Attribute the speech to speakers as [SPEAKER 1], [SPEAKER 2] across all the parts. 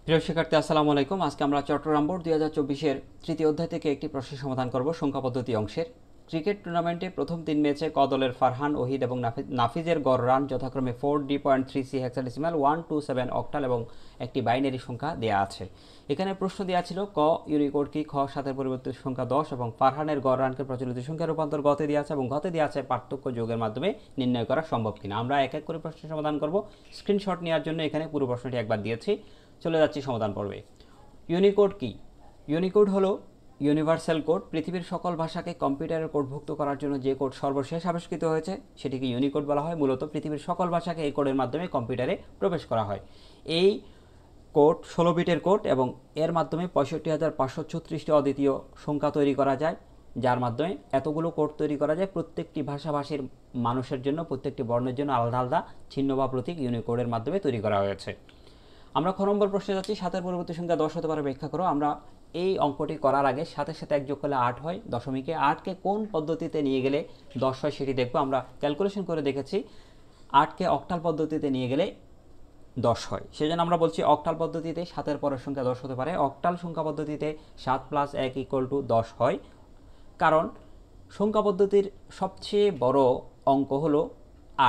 [SPEAKER 1] প্রিয় শিক্ষার্থী আসসালামু আলাইকুম। আজকে আমরা চট্টগ্রাম বোর্ড 2024-এর তৃতীয় অধ্যায় থেকে একটি প্রশ্নের সমাধান করব সংখ্যা পদ্ধতি অংশের। ক্রিকেট টুর্নামেন্টে প্রথম 3 ম্যাচে ক দলের ফারহান, ওহিদ এবং নাফিজের গড় রান যথাক্রমে 4D.3C হেক্সাডেসিমাল, 127 অক্টাল এবং একটি বাইনারি সংখ্যা দেয়া আছে। এখানে প্রশ্ন দেওয়া ছিল ক ইউনিকোড কি, খ 7-এর পরিবর্তিত সংখ্যা 10 এবং ফারহানের গড় রানকে প্রচলিত সংখ্যার রূপান্তর গতে দেওয়া আছে এবং গতে দেওয়া আছে পার্থক্য যোগের মাধ্যমে নির্ণয় করা সম্ভব কিনা। আমরা এক এক করে প্রশ্নের সমাধান করব। স্ক্রিনশট নেওয়ার জন্য এখানে পুরো প্রশ্নটি একবার দিয়েছি। চলে যাচ্ছি সমাধান পর্বে। ইউনিকোড কি? ইউনিকোড হলো ইউনিভার্সাল কোড। পৃথিবীর সকল ভাষাকে কম্পিউটারের কোডভুক্ত করার জন্য যে কোড সর্বশেষ আবিষ্কৃত হয়েছে সেটিকে ইউনিকোড বলা হয়। মূলত পৃথিবীর সকল ভাষাকে এই কোডের মাধ্যমে কম্পিউটারে প্রবেশ করা হয়। এই কোড 16 বিটের কোড এবং এর মাধ্যমে 65,536টি অদ্বিতীয় সংখ্যা তৈরি করা যায়, যার মাধ্যমে এতগুলো কোড তৈরি করা যায় প্রত্যেকটি ভাষাভাষীর মানুষের জন্য, প্রত্যেকটি বর্ণের জন্য আলাদা আলাদা চিহ্ন বা প্রতীক ইউনিকোডের মাধ্যমে তৈরি করা হয়েছে। আমরা খ নম্বর প্রশ্নে যাচ্ছি। 7-এর পরবর্তী সংখ্যা 10 হতে পারে ব্যাখ্যা করো। আমরা এই অঙ্কটি করার আগে 7-এর সাথে 1 যোগ করলে 8 হয়। দশমিকে 8কে কোন পদ্ধতিতে নিয়ে গেলে 10 হয় সেটি দেখব। আমরা ক্যালকুলেশন করে দেখেছি 8কে অক্টাল পদ্ধতিতে নিয়ে গেলে 10 হয়। সেজন্য আমরা বলছি অক্টাল পদ্ধতিতে 7-এর পরের সংখ্যা 10 হতে পারে। অক্টাল সংখ্যা পদ্ধতিতে 7 + 1 = 10 হয়, কারণ সংখ্যা পদ্ধতির সবচেয়ে বড় অঙ্ক হলো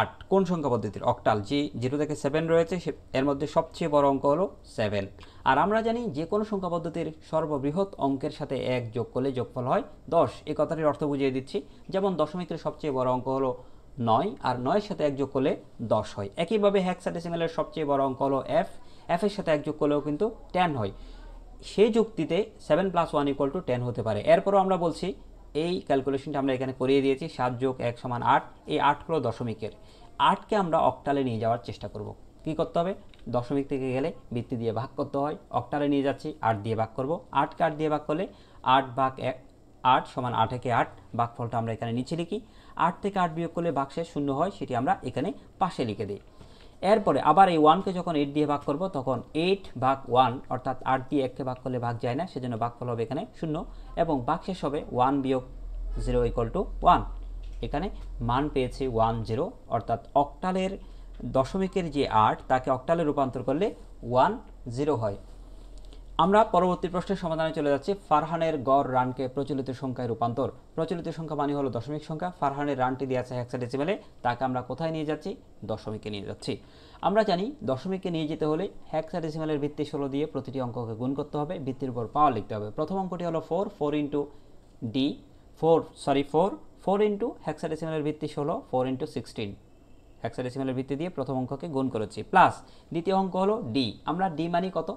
[SPEAKER 1] 8। কোন সংখ্যা পদ্ধতির? অক্টাল। যে 0 থেকে 7 রয়েছে এর মধ্যে সবচেয়ে বড় অঙ্ক হলো 7। আর আমরা জানি যে কোনো সংখ্যা পদ্ধতির সর্ববৃহৎ অঙ্কের সাথে 1 যোগ করলে যোগফল হয় 10। এই কথাটির অর্থ বুঝিয়ে দিচ্ছি। যেমন দশমিকের সবচেয়ে বড় অঙ্ক হলো 9, আর 9-এর সাথে 1 যোগ করলে 10 হয়। একইভাবে হেক্সাডেসিমালের সবচেয়ে বড় অঙ্ক হলো f, এর সাথে 1 যোগ করলেও কিন্তু 10 হয়। সেই যুক্তিতে 7 + 1 = 10 হতে পারে। এরপরও আমরা বলছি এই ক্যালকুলেশনটা আমরা এখানে করিয়ে দিয়েছি। 7 + 1 = 8। এই 8 হলো দশমিকের। 8কে আমরা অক্টালে নিয়ে যাওয়ার চেষ্টা করব। কি করতে হবে? দশমিক থেকে গেলে বৃত্তি দিয়ে ভাগ করতে হয়। অক্টালে নিয়ে যাচ্ছি, 8 দিয়ে ভাগ করব। 8কে 8 দিয়ে ভাগ করলে 8 ভাগ 1 8 = 8 একে 8। ভাগফলটা আমরা এখানে নিচে লিখি। 8 থেকে 8 বিয়োগ করলে ভাগশেষ 0 হয়, সেটি আমরা এখানে পাশে লিখে দিই। এরপরে আবার এই 1কে যখন 8 দিয়ে ভাগ করব তখন 8 ভাগ 1, অর্থাৎ 8 দিয়ে 1কে ভাগ করলে ভাগ যায় না, সেজন্য ভাগফল হবে এখানে 0 এবং ভাগশেষ হবে 1 বিয়োগ 0 = 1। এখানে মান পেয়েছি 1 0, অর্থাৎ অক্টালের দশমিকের যে 8 তাকে অক্টালে রূপান্তর করলে 1 0 হয়। আমরা পরবর্তী প্রশ্নের সমাধানে চলে যাচ্ছি। ফারহানের গড় রানকে প্রচলিত সংখ্যায় রূপান্তর। প্রচলিত সংখ্যা মানে হলো দশমিক সংখ্যা। ফারহানের রানটি দেওয়া আছে হেক্সাডেসিমালে, তাকে আমরা কোথায় নিয়ে যাচ্ছি? দশমিকে নিয়ে যাচ্ছি। আমরা জানি দশমিকে নিয়ে যেতে হলে হেক্সাডেসিমালের ভিত্তি 16 দিয়ে প্রতিটি অঙ্ককে গুণ করতে হবে, ভিত্তির উপর পাওয়ার লিখতে হবে। প্রথম অঙ্কটি হলো 4, 4 ইন্টু ডি 4 ইন্টু হেক্সাডেসিমালের ভিত্তি 16, 4 ইন্টু 16 হেক্সাডেসিমালের ভিত্তি দিয়ে প্রথম অঙ্ককে গুণ করেছি, প্লাস দ্বিতীয় অঙ্ক হলো ডি। আমরা ডি মানি কত?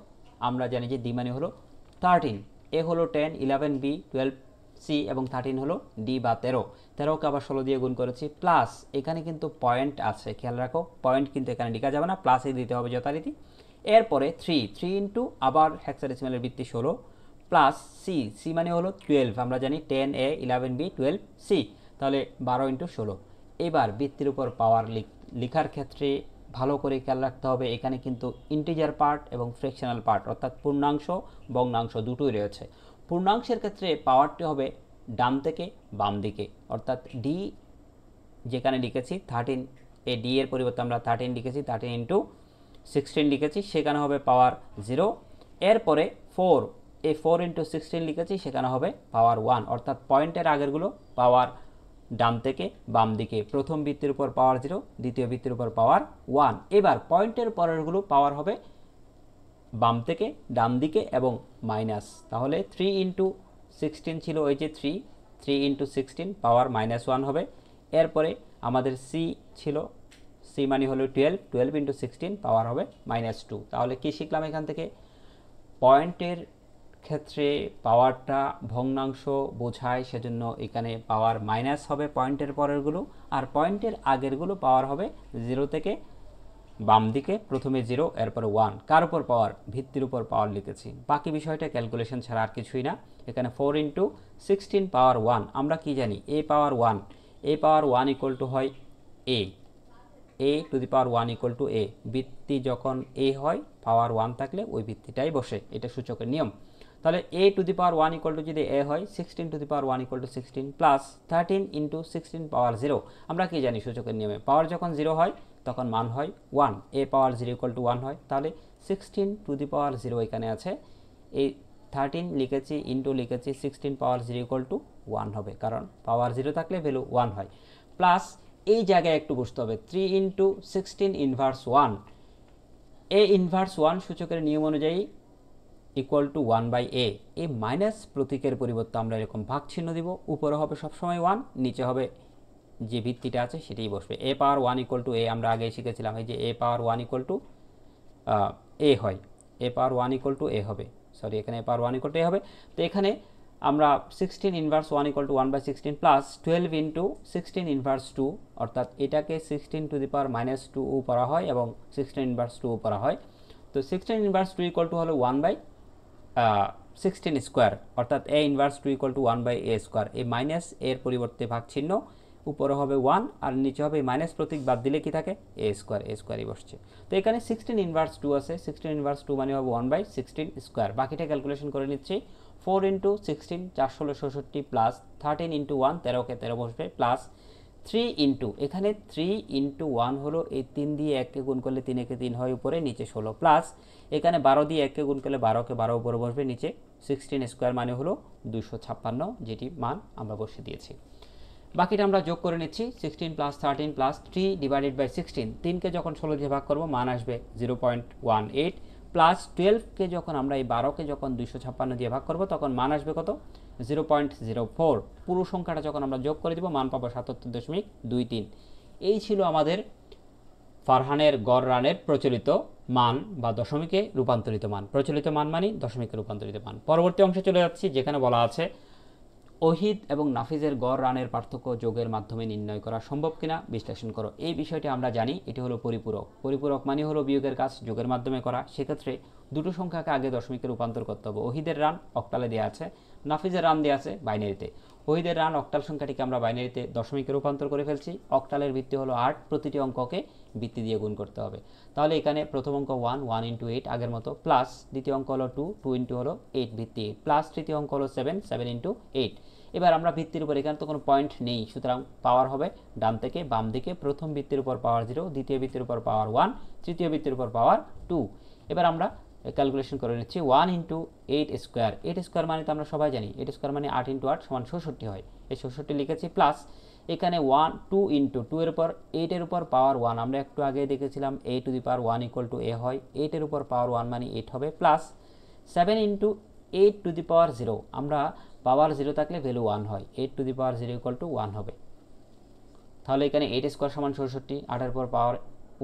[SPEAKER 1] আমরা জানি যে ডি মানে হলো 13। এ হলো 10, 11 বি, 12 সি এবং 13 হলো ডি বা 13। 13কে আবার 16 দিয়ে গুণ করেছি, প্লাস এখানে কিন্তু পয়েন্ট আছে, খেয়াল রাখো পয়েন্ট কিন্তু এখানে লেখা যাবে না, প্লাসে দিতে হবে যথারীতি। এরপরে 3 ইন্টু আবার হেক্সাডেসিমালের ভিত্তি 16 প্লাস সি মানে হলো 12। আমরা জানি 10 এ, 11 বি, 12 সি, তাহলে 12 ইন্টু 16। এবার ভিত্তির উপর পাওয়ার লেখার ক্ষেত্রে ভালো করে খেয়াল রাখতে হবে, এখানে কিন্তু ইন্টিজার পার্ট এবং ফ্র্যাকশনাল পার্ট, অর্থাৎ পূর্ণাংশ ভগ্নাংশ দুটোই রয়েছে। পূর্ণাংশের ক্ষেত্রে পাওয়ারটি হবে ডান থেকে বাম দিকে, অর্থাৎ ডি যেখানে লিখেছি 13, এই ডি এর পরিবর্তে আমরা 13 লিখেছি, 13 ইন্টু 16 লিখেছি, সেখানে হবে পাওয়ার 0। এরপরে 4, এই 4 ইন্টু 16 লিখেছি, সেখানে হবে পাওয়ার 1, অর্থাৎ পয়েন্টের আগেরগুলো পাওয়ার ডান থেকে বাম দিকে। প্রথম বৃত্তের উপর পাওয়ার 0, দ্বিতীয় বৃত্তের উপর পাওয়ার 1। এবার পয়েন্টের পরেরগুলো পাওয়ার হবে বাম থেকে ডান দিকে এবং মাইনাস। তাহলে 3 ইন্টু 16 ছিল ওই যে 3 ইন্টু 16 পাওয়ার -1 হবে। এরপরে আমাদের সি ছিল, সি মানে হলো 12 ইন্টু 16 পাওয়ার হবে -2। তাহলে কি শিখলাম এখান থেকে? পয়েন্টের ক্ষেত্রে পাওয়ারটা ভগ্নাংশ বোঝায়, সেজন্য এখানে পাওয়ার মাইনাস হবে পয়েন্টের পরেরগুলো, আর পয়েন্টের আগেরগুলো পাওয়ার হবে 0 থেকে বাম দিকে, প্রথমে 0 এরপরে 1। কার উপর পাওয়ার? ভিত্তির উপর পাওয়ার লিখেছি। বাকি বিষয়টা ক্যালকুলেশন ছাড়া আর কিছুই না। এখানে 4 ইন্টু 16 পাওয়ার 1, আমরা কি জানি? এ পাওয়ার 1, এ পাওয়ার 1 ইকুয়াল টু হয় A to the power 1 equal to A. ভিত্তি যখন এ হয়, পাওয়ার 1 থাকলে ওই ভিত্তিটাই বসে, এটা সূচকের নিয়ম। তাহলে a two the power 1 equal two যদি a হয় 16 two the power 1 equal two 16 plus 13 into 16 পাওয়ার 0। আমরা কি জানি সূচকের নিয়মে পাওয়ার যখন 0 হয় তখন মান হয় 1, a পাওয়ার 0 ইকুয়াল টু 1 হয়। তাহলে 16 টু দি পাওয়ার 0 এখানে আছে, এই 13 লিখেছি ইন্টু লিখেছি 16 পাওয়ার 0 ইকুয়াল টু 1 হবে, কারণ পাওয়ার 0 থাকলে ভ্যালু 1 হয়। প্লাস এই জায়গায় একটু বুঝতে হবে 3 ইন্টু 16 ইনভার্স 1, a ইনভার্স 1 সূচকের নিয়ম অনুযায়ী ইকুয়াল টু 1 বাই a। এই মাইনাস প্রতীকের পরিবর্তে আমরা এরকম ভাগ চিহ্ন দিব, উপরে হবে সবসময় 1, নিচে হবে যে ভিত্তিটা আছে সেটাই বসবে। a power 1 equal to a আমরা আগে শিখেছিলাম, এই যে a power 1 equal to a হয়, a power 1 equal to a হবে, সরি এখানে a power 1 equal to a হবে। তো এখানে আমরা 16 inverse 1 equal to 1 by 16 plus 12 into 16 inverse 2, অর্থাৎ এটাকে 16 টু দি পাওয়ার মাইনাস 2 পড়া হয় এবং 16 ইনভার্স 2 পড়া হয়। তো 16 ইনভার্স 2 ইকুয়াল টু হলো 1 বাই 16 স্কোয়ার, অর্থাৎ a inverse 2 equal to 1 by a square. এই মাইনাস এর পরিবর্তে ভাগ চিহ্ন, উপরে হবে 1 আর নিচে হবে মাইনাস প্রতীক বাদ দিলে কি থাকে a স্কোয়ারই বসছে। তো এখানে 16 ইনভার্স 2 আছে, 16 ইনভার্স 2 মানে হবে 1 বাই 16 স্কোয়ার। বাকিটা ক্যালকুলেশন করে নিচ্ছি, 4 ইন্টু 16 4 ষোলো 66 প্লাস 13 ইন্টু 1 13কে 13 বসবে প্লাস 3 ইন্টু, এখানে 3 ইন্টু 1 হলো এই 3 দিয়ে 1কে গুণ করলে 3 একে 3 হয় উপরে, নিচে 16 প্লাস এখানে 12 দিয়ে 1কে গুণ করলে 12কে 12 উপরে বসবে, নিচে 16 স্কোয়ার মানে হলো 256, যেটি মান আমরা বসিয়ে দিয়েছি। বাকিটা আমরা যোগ করে নিচ্ছি, 16 প্লাস 13 প্লাস 3 ডিভাইডেড বাই 16, 3কে যখন 16 দিয়ে ভাগ করবো মান আসবে 0.18 প্লাস 12কে যখন আমরা এই 12কে যখন 256 দিয়ে ভাগ করবো তখন মান আসবে কত 0.04। পুরো সংখ্যাটা যখন আমরা যোগ করে দিব মান পাবো 77.23। এই ছিল আমাদের ফারহানের গড় রানের প্রচলিত মান বা দশমিকে রূপান্তরিত মান। প্রচলিত মান মানে দশমিকে রূপান্তরিত মান। পরবর্তী অংশে চলে যাচ্ছি, যেখানে বলা আছে ওহিদ এবং নাফিজের গড় রানের পার্থক্য যোগের মাধ্যমে নির্ণয় করা সম্ভব কিনা বিশ্লেষণ করো। এই বিষয়টি আমরা জানি, এটি হলো পরিপূরক। পরিপূরক মানে হলো বিয়োগের কাজ যোগের মাধ্যমে করা। সেক্ষেত্রে দুটো সংখ্যাকে আগে দশমিকে রূপান্তর করতে হবে। ওহিদের রান অক্টালে দেওয়া আছে, নাফিজের রান দেওয়া আছে বাইনারিতে। ওহিদের রান অক্টাল সংখ্যাটিকে আমরা বাইনারিতে দশমিকে রূপান্তর করে ফেলছি। অক্টালের ভিত্তি হলো 8, প্রতিটি অঙ্ককে ভিত্তি দিয়ে গুণ করতে হবে। তাহলে এখানে প্রথম অঙ্ক 1, 1 ইন্টু 8 আগের মতো, প্লাস দ্বিতীয় অঙ্ক হলো 2, 2 ইন্টু হলো 8 ভিত্তি 8, প্লাস তৃতীয় অঙ্ক হলো 7, 7 ইন্টু 8। এবার আমরা ভিত্তির উপর, এখানে তো কোনো পয়েন্ট নেই, সুতরাং পাওয়ার হবে ডান থেকে বাম দিকে। প্রথম ভিত্তির উপর পাওয়ার 0, দ্বিতীয় ভিত্তির উপর পাওয়ার 1, তৃতীয় ভিত্তির উপর পাওয়ার 2। এবার আমরা ক্যালকুলেশন করে নিচ্ছি 1 ইন্টু 8 স্কোয়ার। 8 স্কোয়ার মানে তো আমরা সবাই জানি 8 স্কোয়ার মানে 8 ইন্টু 8 সমান 66 হয়, এই 66 লিখেছি। প্লাস এখানে 2 ইন্টু 2 এর উপর 8 এর উপর পাওয়ার 1, আমরা একটু আগে দেখেছিলাম a two the power 1 equal to a হয়, 8 এর উপর পাওয়ার 1 মানে 8 হবে। প্লাস 7 ইন্টু 8 টু দি পাওয়ার 0, আমরা পাওয়ার 0 থাকলে ভ্যালু 1 হয়, 8 two the power 0 equal to 1 হবে। তাহলে এখানে 8 স্কোয়ার সমান 66, 8 এর উপর পাওয়ার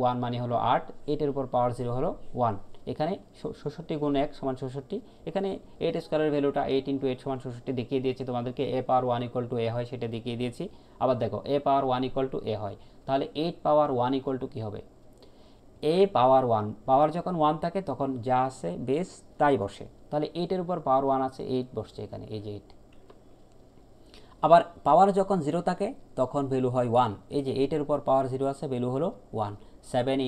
[SPEAKER 1] 1 মানে হলো 8, 8 এর উপর পাওয়ার 0 হলো 1। এখানে 66 গুণ 1 সমান 66। এখানে 8 স্কোয়ারের ভ্যালুটা 8 ইন্টু 8 সমান 66 দেখিয়ে দিয়েছি তোমাদেরকে। a power 1 equal to a হয় সেটা দেখিয়ে দিয়েছি। আবার দেখো a power 1 equal to a হয়, তাহলে 8 পাওয়ার 1 ইকুয়াল টু কী হবে a পাওয়ার 1। পাওয়ার যখন 1 থাকে তখন যা আছে বেস তাই বসে, তাহলে 8 এর উপর পাওয়ার 1 আছে, 8 বসছে এখানে, এই যে 8। আবার পাওয়ার যখন 0 থাকে তখন ভ্যালু হয় 1, এই যে 8 এর উপর পাওয়ার 0 আছে, ভ্যালু হলো 1। 7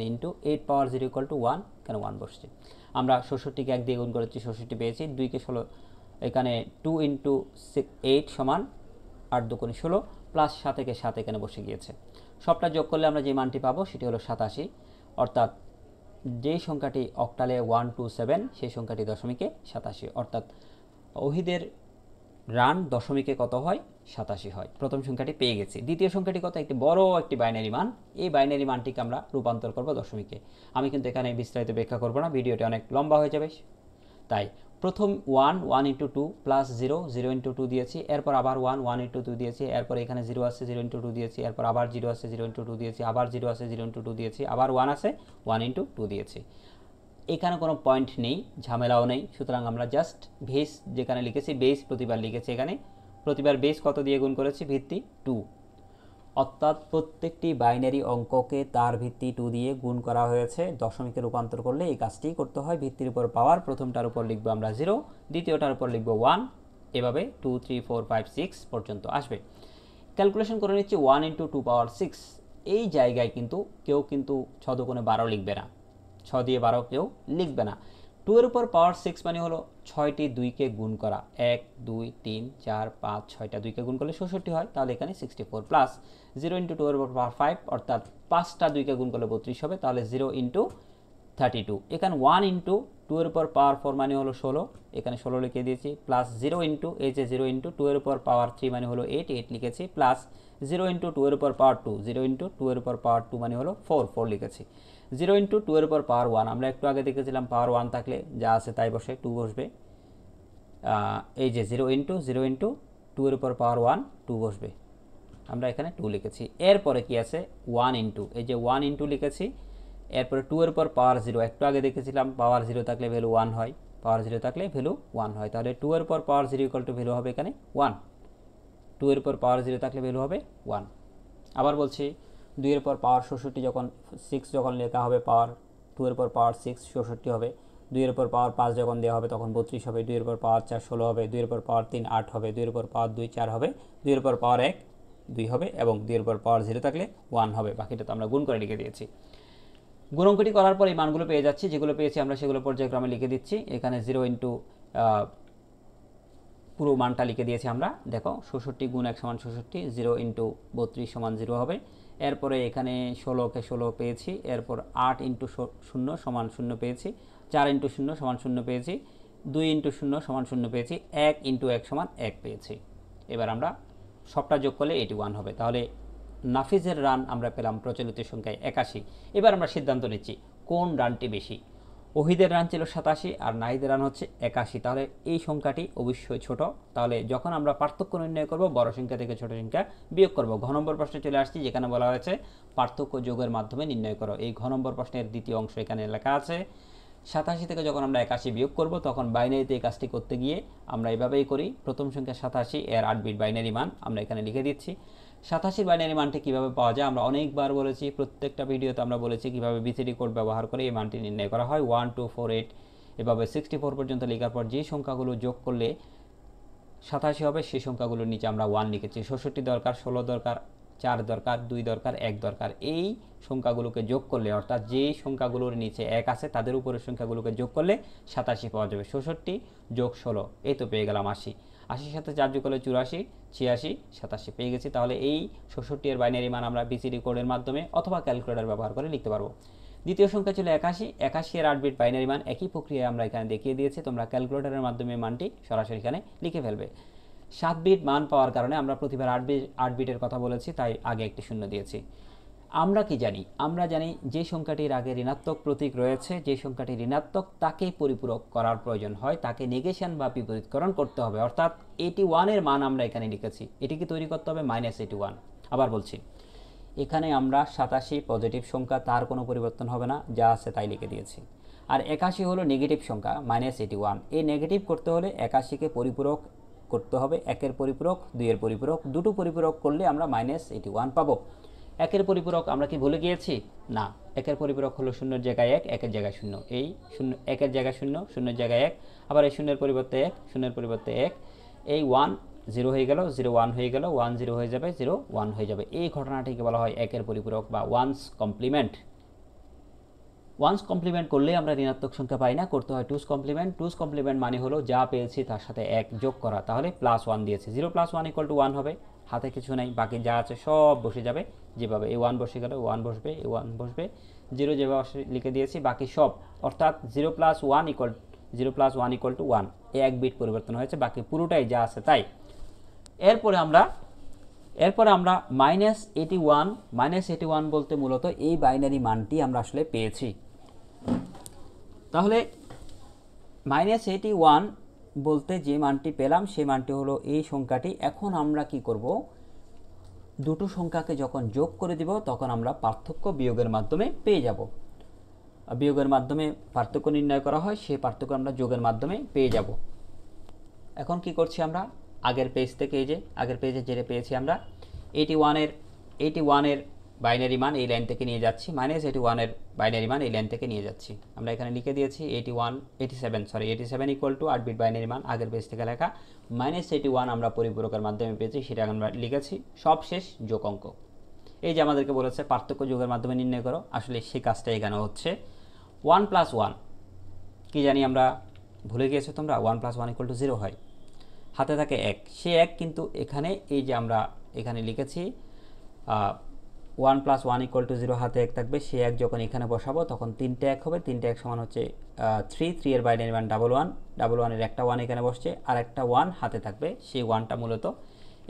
[SPEAKER 1] ইন্টু 8 পাওয়ার 0 ইকুয়াল টু 1, কেন 1 বসছে। আমরা 66কে 1 দিয়ে গুণ করেছি, 66 পেয়েছি। 2কে 16, এখানে 2 ইন্টু 8 সমান 8 দুগুণে 16, প্লাস 7 থেকে 7 এখানে বসে গিয়েছে। সবটা যোগ করলে আমরা যে মানটি পাবো সেটি হলো 87, অর্থাৎ যেই সংখ্যাটি অক্টালে 127 সেই সংখ্যাটি দশমিকে 87, অর্থাৎ ওহিদের রান দশমিকে কত হয় 87 হয়। প্রথম সংখ্যাটি পেয়ে গেছি। দ্বিতীয় সংখ্যাটি কত, একটি বড় একটি বাইনারি মান। এই বাইনারি মানটিকে আমরা রূপান্তর করব দশমিকে। আমি কিন্তু এখানে বিস্তারিত ব্যাখ্যা করব না, ভিডিওটি অনেক লম্বা হয়ে যাবে। তাই প্রথম 1 ইন্টু 2 প্লাস 0 ইন্টু 2 দিয়েছি, এরপর আবার 1 ইন্টু 2 দিয়েছি, এরপর এখানে 0 আছে 0 ইন্টু 2 দিয়েছি, এরপর আবার 0 আছে 0 ইন্টু 2 দিয়েছি, আবার 0 আছে 0 ইন্টু 2 দিয়েছি, আবার 1 আছে 1 ইন্টু 2 দিয়েছি। এখানে কোনো পয়েন্ট নেই, ঝামেলাও নেই, সুতরাং আমরা জাস্ট বেস যেখানে লিখেছি বেস প্রতিবার লিখেছি, এখানে প্রতিবার বেস কত দিয়ে গুণ করেছি, ভিত্তি 2, অর্থাৎ প্রত্যেকটি বাইনারি অঙ্ককে তার ভিত্তি 2 দিয়ে গুণ করা হয়েছে। দশমিকে রূপান্তর করলে এই কাজটি করতে হয়। ভিত্তির উপর পাওয়ার, প্রথমটার উপর লিখবো আমরা 0, দ্বিতীয়টার উপর লিখবো 1, এভাবে 2 3 4 5 6 পর্যন্ত আসবে। ক্যালকুলেশন করে নিচ্ছি 1 ইন্টু 2 পাওয়ার 6। এই জায়গায় কিন্তু কেউ কিন্তু 6 দুগুণে 12 লিখবে না, 6 দিয়ে 12 কেউ লিখবে না। 2 এর উপর পাওয়ার 6 মানে হলো 6টি 2কে গুণ করা, 1 2 3 4 5 6টা 2কে গুণ করলে 66 হয়, তাহলে এখানে 64 প্লাস 0 ইন্টু 2 এর পাওয়ার 5 অর্থাৎ 5টা 2কে গুণ করলে 32 হবে, তাহলে 0 ইন্টু 32, এখানে 1 ইন্টু 2 এর উপর পাওয়ার 4 মানে হলো 16, এখানে 16 লিখে দিয়েছি, প্লাস 0 ইন্টু এই যে 0 ইন্টু 2 এর উপর পাওয়ার 3 মানে হলো 8 8 লিখেছি, প্লাস 0 ইন্টু 2 এর উপর পাওয়ার 2 0 ইন্টু 2 এর উপর পাওয়ার 2 মানে হলো 4 4 লিখেছি, 0 ইন্টু 2 এর উপর পাওয়ার 1, আমরা একটু আগে দেখেছিলাম পাওয়ার 1 থাকলে যা আছে তাই বসে 2 বসবে, এই যে 0 ইন্টু 2 এর উপর পাওয়ার 1 2 বসবে, আমরা এখানে 2 লিখেছি। এরপরে কি আছে 1 ইন্টু, এই যে 1 ইন্টু লিখেছি, এরপরে 2 এর উপর পাওয়ার 0, একটু আগে দেখেছিলাম পাওয়ার 0 থাকলে ভ্যালু 1 হয়, পাওয়ার 0 থাকলে ভ্যালু 1 হয়, তাহলে 2 এর উপর পাওয়ার 0 ইকুয়াল টু ভ্যালু হবে এখানে 1, 2 এর উপর পাওয়ার 0 থাকলে ভ্যালু হবে 1। আবার বলছি 2 এর উপর পাওয়ার 66 যখন 6 যখন লেখা হবে পাওয়ার 2 এর উপর পাওয়ার 6 66 হবে, 2 এর উপর পাওয়ার 5 যখন দেওয়া হবে তখন 32 হবে, 2 এর উপর পাওয়ার 4 16 হবে, 2 এর উপর পাওয়ার 3 8 হবে, 2 এর উপর পাওয়ার 2 4 হবে, 2 এর উপর পাওয়ার 1 2 হবে এবং 2 এর উপর পাওয়ার 0 থাকলে 1 হবে, বাকিটা তো আমরা গুণ করে লিখে দিয়েছি। গুণ অঙ্কটি করার পর এই মানগুলো পেয়ে যাচ্ছি, যেগুলো পেয়েছি আমরা সেগুলো পর্যায়ক্রমে লিখে দিচ্ছি, এখানে 0 ইন্টু পুরো মানটা লিখে দিয়েছি আমরা, দেখো 66 গুণ 1 সমান 66, 0 ইন্টু 32 সমান 0 হবে, এরপরে এখানে 16কে 16 পেয়েছি, এরপর 8 ইন্টু 0 সমান 0 পেয়েছি, 4 ইন্টু 0 সমান 0 পেয়েছি, 2 ইন্টু 0 সমান 0 পেয়েছি, 1 ইন্টু 1 সমান 1 পেয়েছি। এবার আমরা সবটা যোগ করলে 81 হবে, তাহলে নাফিজের রান আমরা পেলাম প্রচলিত সংখ্যায় 81। এবার আমরা সিদ্ধান্ত নিচ্ছি কোন রানটি বেশি, ওহিদের রান ছিল 87 আর নাহিদের রান হচ্ছে 81, তাহলে এই সংখ্যাটি অবশ্যই ছোট, তাহলে যখন আমরা পার্থক্য নির্ণয় করব বড় সংখ্যা থেকে ছোট সংখ্যা বিয়োগ করব। ঘ নম্বর প্রশ্নে চলে আসছি, যেখানে বলা হয়েছে পার্থক্য যোগের মাধ্যমে নির্ণয় করো, এই ঘ নম্বর প্রশ্নের দ্বিতীয় অংশ এখানে লেখা আছে। 87 থেকে যখন আমরা 81 বিয়োগ করব তখন বাইনারিতে এই কাজটি করতে গিয়ে আমরা এভাবেই করি, প্রথম সংখ্যা 87 এর 8 বিট বাইনারি মান আমরা এখানে লিখে দিচ্ছি। 87 বাইনারি মানটি কীভাবে পাওয়া যায় আমরা অনেকবার বলেছি, প্রত্যেকটা ভিডিওতে আমরা বলেছি কীভাবে বিসিডি কোড ব্যবহার করে এই মানটি নির্ণয় করা হয়। 1 2 4 8 এভাবে 64 পর্যন্ত লেখার পর যে সংখ্যাগুলো যোগ করলে 87 হবে সেই সংখ্যাগুলোর নিচে আমরা 1 লিখেছি। 66 দরকার, 16 দরকার, 4 দরকার, 2 দরকার, 1 দরকার, এই সংখ্যাগুলোকে যোগ করলে অর্থাৎ যে সংখ্যাগুলোর নিচে 1 আছে তাদের উপরের সংখ্যাগুলোকে যোগ করলে 87 পাওয়া যাবে। 66 যোগ 16 এই তো পেয়ে গেলাম 80, 80 সাথে 4 যোগ করলে 84, 86, 87 পেয়ে গেছি। তাহলে এই 66 এর বাইনারি মান আমরা বিসিডি কোডের মাধ্যমে অথবা ক্যালকুলেটর ব্যবহার করে লিখতে পারবো। দ্বিতীয় সংখ্যা ছিল 81, 81 এর 8 বিট বাইনারি মান একই প্রক্রিয়ায় আমরা এখানে দেখিয়ে দিয়েছি, তোমরা ক্যালকুলেটরের মাধ্যমে মানটি সরাসরি এখানে লিখে ফেলবে। 7 বিট মান পাওয়ার কারণে আমরা প্রতিবার 8 বিটের কথা বলেছি, তাই আগে একটি শূন্য দিয়েছি। আমরা কি জানি, আমরা জানি যে সংখ্যাটির আগে ঋণাত্মক প্রতীক রয়েছে, যে সংখ্যাটি ঋণাত্মক তাকে পরিপূরক করার প্রয়োজন হয়, তাকে নেগেশন বা বিপরীতকরণ করতে হবে, অর্থাৎ 81 এর মান আমরা এখানে লিখেছি, এটিকে তৈরি করতে হবে -81। আবার বলছি, এখানে আমরা 87 পজিটিভ সংখ্যা, তার কোনো পরিবর্তন হবে না, যা আছে তাই লিখে দিয়েছি। আর 81 হলো নেগেটিভ সংখ্যা -81, এই নেগেটিভ করতে হলে 81কে পরিপূরক করতে হবে, 1-এর পরিপূরক, 2-এর পরিপূরক, দুটো পরিপূরক করলে আমরা -81 পাবো। 1-এর পরিপূরক আমরা কি ভুলে গিয়েছি? না, 1-এর পরিপূরক হলো 0-এর জায়গায় 1, 1-এর জায়গায় 0, এই 1-এর জায়গায় 0, 0-এর জায়গায় 1, আবার এই 0-এর পরিবর্তে 1, 0-এর পরিবর্তে 1, এই 1 0 হয়ে গেল, 0 1 হয়ে গেল, 1 0 হয়ে যাবে, 0 1 হয়ে যাবে। এই ঘটনাটিকে বলা হয় 1-এর পরিপূরক বা ওয়ান্স কমপ্লিমেন্ট। ওয়ান্স কমপ্লিমেন্ট করলে আমরা ঋণাত্মক সংখ্যা পাই না, করতে হয় টুস কমপ্লিমেন্ট। টুস কমপ্লিমেন্ট মানে হলো যা পেয়েছি তার সাথে 1 যোগ করা, তাহলে +1 দিয়েছি, 0 + 1 = 1 হবে, হাতে কিছু নেই, বাকি যা আছে সব বসে যাবে যেভাবে, এই 1 বসে গেল, 1 বসবে, এই 1 বসবে, 0 যেভাবে লিখে দিয়েছি বাকি সব, অর্থাৎ 0 + 1 = 1, এই 1 বিট পরিবর্তন হয়েছে, বাকি পুরোটাই যা আছে তাই। এরপরে আমরা -81 বলতে মূলত এই বাইনারি মানটি আমরা আসলে পেয়েছি। তাহলে -81 বলতে যে মানটি পেলাম সেই মানটি হলো এই সংখ্যাটি। এখন আমরা কি করব, দুটো সংখ্যাকে যখন যোগ করে দিব তখন আমরা পার্থক্য বিয়োগের মাধ্যমে পেয়ে যাব। বিয়োগের মাধ্যমে পার্থক্য নির্ণয় করা হয়, সেই পার্থক্য আমরা যোগের মাধ্যমে পেয়ে যাব। এখন কি করছি আমরা, আগের পেজ থেকে, এই যে আগের পেজে যেটা পেয়েছি আমরা 81 এর বাইনারি মান এই লাইন থেকে নিয়ে যাচ্ছি, -81 এর বাইনারি মান এই লাইন থেকে নিয়ে যাচ্ছি। আমরা এখানে লিখে দিয়েছি 87 ইকুয়াল টু 8 বিট বাইনারি মান, আগের পেজ থেকে লেখা, -81 আমরা পরিপূরকের মাধ্যমে পেয়েছি, সেটা আমরা লিখেছি। সব শেষ যোগ অঙ্ক। এই যে আমাদেরকে বলেছে পার্থক্য যোগের মাধ্যমে নির্ণয় করো, আসলে সেই কাজটা এখানে হচ্ছে। 1 + 1 কি জানি আমরা, ভুলে গিয়েছো তোমরা 1 + 1 = 0 হয়, হাতে থাকে 1, সে 1 কিন্তু এখানে এই যে আমরা এখানে লিখেছি 1 + 1 = 0, হাতে 1 থাকবে, সে 1 যখন এখানে বসাবো তখন 3টে 1 হবে, 3টে 1 সমান হচ্ছে 3 এর বাইনারি মান 11, 11 এর একটা 1 এখানে বসছে, আর একটা 1 হাতে থাকবে, সেই 1টা মূলত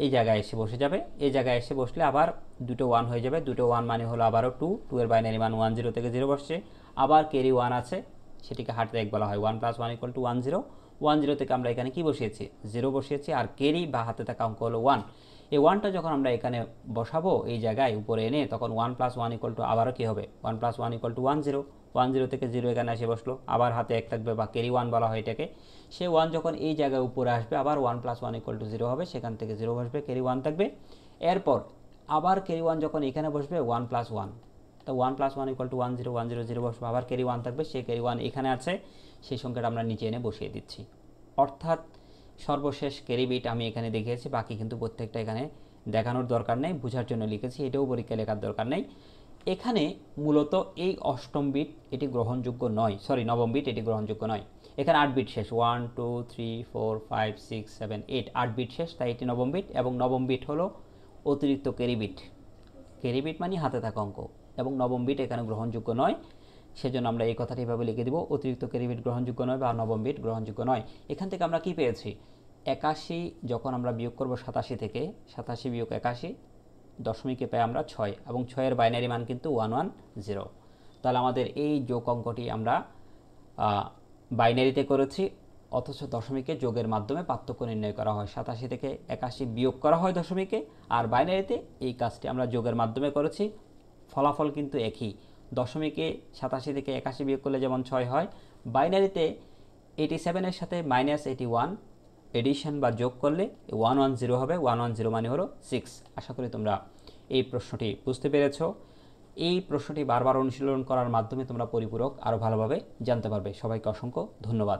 [SPEAKER 1] এই জায়গায় এসে বসে যাবে। এই জায়গায় এসে বসলে আবার দুটো 1 হয়ে যাবে, দুটো 1 মানে হলো আবারও 2, 2 এর বাইনারি মান 1 0 থেকে 0 বসছে, আবার ক্যারি 1 আছে, সেটিকে হাতে 1 বলা হয়। 1 + 1 = 1 0, 1 0 থেকে আমরা এখানে কি বসিয়েছি, 0 বসিয়েছি, আর ক্যারি বা হাতে থাকা অঙ্ক হলো 1। এই 1টা যখন আমরা এখানে বসাবো এই জায়গায় উপরে এনে, তখন 1 + 1 = আবারও কী হবে, 1 + 1 = 1 0, 1 0 থেকে 0 এখানে এসে বসলো, আবার হাতে 1 থাকবে বা ক্যারি 1 বলা হয় এটাকে। সে 1 যখন এই জায়গায় উপরে আসবে আবার 1 + 1 = 0 হবে, সেখান থেকে 0 বসবে, ক্যারি 1 থাকবে। এরপর আবার ক্যারি 1 যখন এখানে বসবে 1 + 1, তো 1 + 1 = 1 0, 1 0 0 বসবে, আবার ক্যারি 1 থাকবে, সেই ক্যারি 1 এখানে আছে, সেই সংখ্যাটা আমরা নিচে এনে বসিয়ে দিচ্ছি। অর্থাৎ সর্বশেষ ক্যারি বিট আমি এখানে দেখিয়েছি, বাকি কিন্তু প্রত্যেকটা এখানে দেখানোর দরকার নেই, বোঝার জন্য লিখেছি, এটাও পরীক্ষায় লেখার দরকার নেই। এখানে মূলত এই অষ্টম বিট এটি গ্রহণযোগ্য নয়, সরি নবম বিট এটি গ্রহণযোগ্য নয়। এখানে 8 বিট শেষ, 1 2 3 4 5 6 7 8, 8 বিট শেষ, তাই এটি নবম বিট। এবং নবম বিট হলো অতিরিক্ত ক্যারি বিট, ক্যারি বিট মানে হাতে থাকা অঙ্ক, এবং নবম বিট এখানে গ্রহণযোগ্য নয়, সেজন্য আমরা এই কথাটি এভাবে লিখে দিব, অতিরিক্ত ক্যারি বিট গ্রহণযোগ্য নয় বা নবম বিট গ্রহণযোগ্য নয়। এখান থেকে আমরা কি পেয়েছি, 81 যখন আমরা বিয়োগ করব 87 থেকে, 87 বিয়োগ 81, দশমিকে পাই আমরা 6, এবং 6 এর বাইনারি মান কিন্তু 110। তাহলে আমাদের এই যোগ অঙ্কটি আমরা বাইনারিতে করেছি, অথচ দশমিকে যোগের মাধ্যমে পার্থক্য নির্ণয় করা হয়। 87 থেকে 81 বিয়োগ করা হয় দশমিকে, আর বাইনারিতে এই কাজটি আমরা যোগের মাধ্যমে করেছি, ফলাফল কিন্তু একই। দশমিকে 87 থেকে 81 বিয়োগ করলে যেমন 6 হয়, বাইনারিতে 87 এর সাথে -81 এডিশন বা যোগ করলে 110 হবে, 110 মানে হলো 6। আশা করি তোমরা এই প্রশ্নটি বুঝতে পেরেছ। এই প্রশ্নটি বারবার অনুশীলন করার মাধ্যমে তোমরা পরিপূরক আরও ভালোভাবে জানতে পারবে। সবাইকে অসংখ্য ধন্যবাদ।